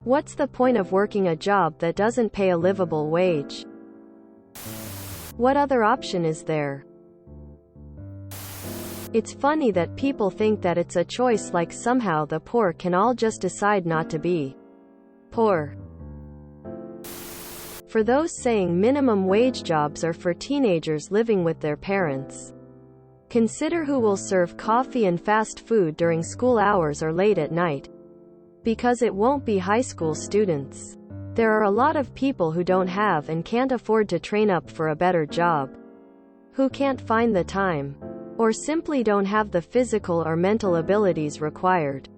What's the point of working a job that doesn't pay a livable wage? What other option is there? It's funny that people think that it's a choice, like somehow the poor can all just decide not to be poor. For those saying minimum wage jobs are for teenagers living with their parents, consider who will serve coffee and fast food during school hours or late at night. Because it won't be high school students. There are a lot of people who don't have and can't afford to train up for a better job, who can't find the time, or simply don't have the physical or mental abilities required.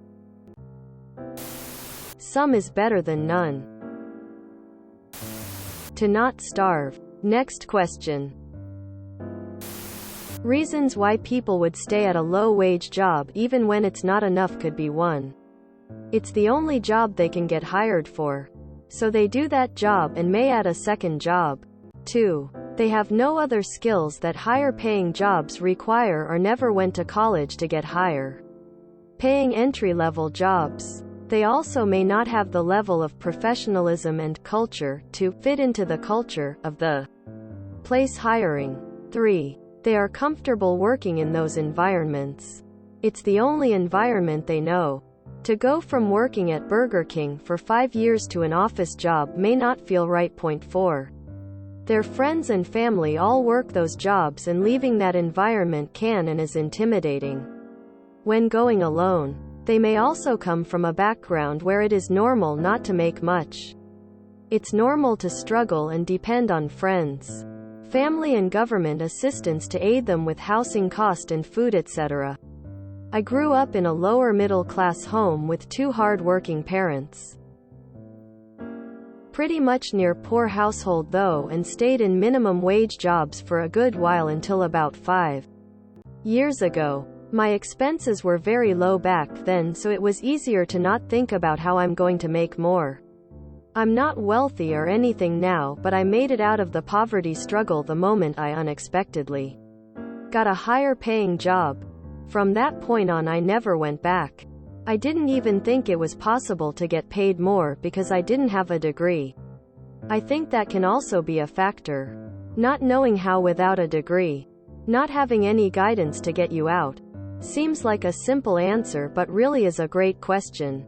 Some is better than none. To not starve. Next question. Reasons why people would stay at a low-wage job even when it's not enough could be 1. It's the only job they can get hired for, so they do that job and may add a second job. 2. They have no other skills that higher-paying jobs require or never went to college to get higher paying entry-level jobs. They also may not have the level of professionalism and culture to fit into the culture of the place hiring. 3. They are comfortable working in those environments. It's the only environment they know. To go from working at Burger King for 5 years to an office job may not feel right. 4. Their friends and family all work those jobs, and leaving that environment can and is intimidating. When going alone, they may also come from a background where it is normal not to make much. It's normal to struggle and depend on friends, family and government assistance to aid them with housing cost and food, etc. I grew up in a lower middle class home with 2 hard-working parents. Pretty much near poor household though, and stayed in minimum wage jobs for a good while until about 5 years ago. My expenses were very low back then, so it was easier to not think about how I'm going to make more. I'm not wealthy or anything now, but I made it out of the poverty struggle the moment I unexpectedly got a higher paying job. From that point on I never went back. I didn't even think it was possible to get paid more because I didn't have a degree. I think that can also be a factor. Not knowing how without a degree. Not having any guidance to get you out. Seems like a simple answer but really is a great question.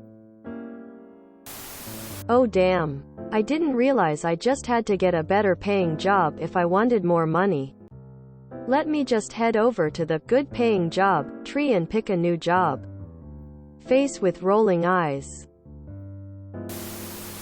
Oh damn. I didn't realize I just had to get a better paying job if I wanted more money. Let me just head over to the good paying job tree and pick a new job. Face with rolling eyes.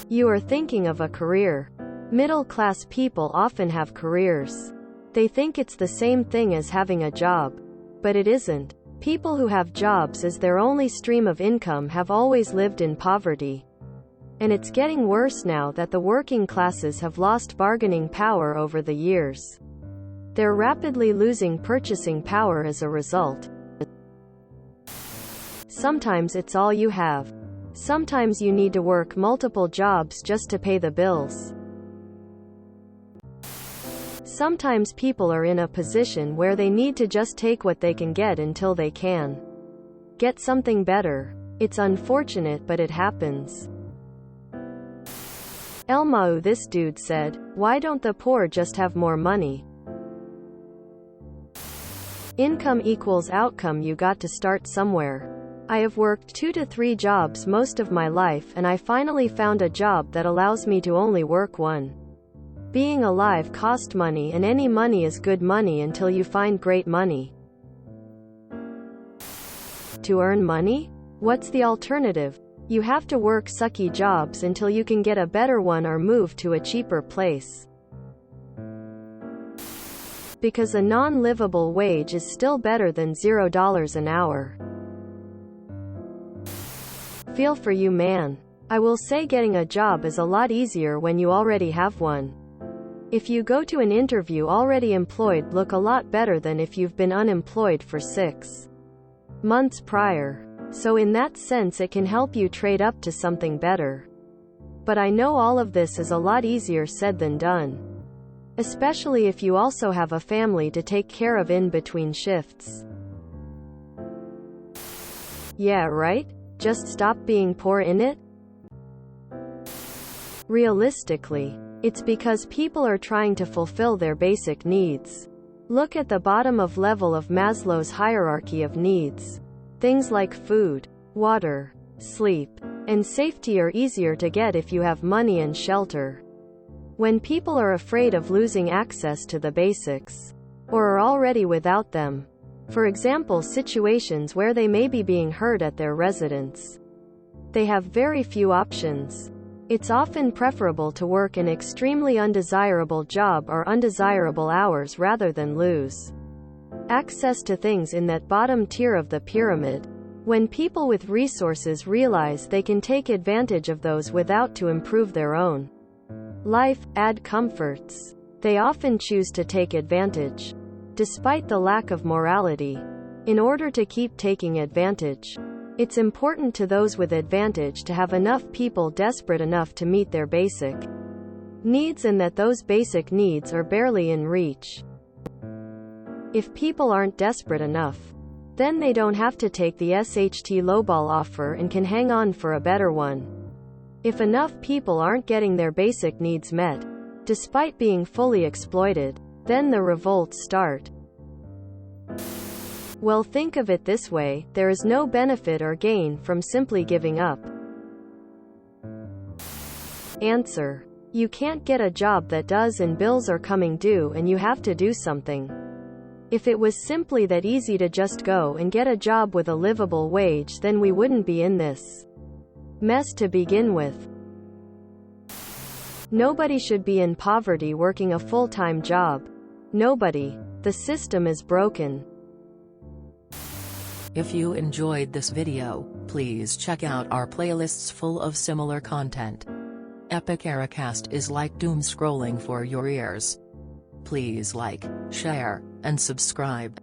You are thinking of a career. Middle class people often have careers. They think it's the same thing as having a job. But it isn't. People who have jobs as their only stream of income have always lived in poverty. And it's getting worse now that the working classes have lost bargaining power over the years. They're rapidly losing purchasing power as a result. Sometimes it's all you have. Sometimes you need to work multiple jobs just to pay the bills. Sometimes people are in a position where they need to just take what they can get until they can get something better. It's unfortunate, but it happens. Elmau, this dude said, why don't the poor just have more money? Income equals outcome. You got to start somewhere. I have worked 2 to 3 jobs most of my life, and I finally found a job that allows me to only work one. Being alive costs money, and any money is good money until you find great money. To earn money? What's the alternative? You have to work sucky jobs until you can get a better one or move to a cheaper place. Because a non-livable wage is still better than $0 an hour. Feel for you, man. I will say getting a job is a lot easier when you already have one. If you go to an interview already employed, look a lot better than if you've been unemployed for 6 months prior. So in that sense it can help you trade up to something better. But I know all of this is a lot easier said than done. Especially if you also have a family to take care of in between shifts. Yeah, right? Just stop being poor, innit? Realistically, it's because people are trying to fulfill their basic needs. Look at the bottom of level of Maslow's hierarchy of needs. Things like food, water, sleep, and safety are easier to get if you have money and shelter. When people are afraid of losing access to the basics, or are already without them, for example situations where they may be being hurt at their residence, they have very few options. It's often preferable to work an extremely undesirable job or undesirable hours rather than lose access to things in that bottom tier of the pyramid. When people with resources realize they can take advantage of those without to improve their own life, add comforts, they often choose to take advantage, despite the lack of morality. In order to keep taking advantage, it's important to those with advantage to have enough people desperate enough to meet their basic needs and that those basic needs are barely in reach. If people aren't desperate enough, then they don't have to take the SHT lowball offer and can hang on for a better one. If enough people aren't getting their basic needs met, despite being fully exploited, then the revolts start. Well, think of it this way, there is no benefit or gain from simply giving up. Answer: you can't get a job that does and bills are coming due and you have to do something. If it was simply that easy to just go and get a job with a livable wage, then we wouldn't be in this mess to begin with. Nobody should be in poverty working a full-time job. Nobody. The system is broken. If you enjoyed this video, please check out our playlists full of similar content. Epic Eracast is like doom scrolling for your ears. Please like, share, and subscribe.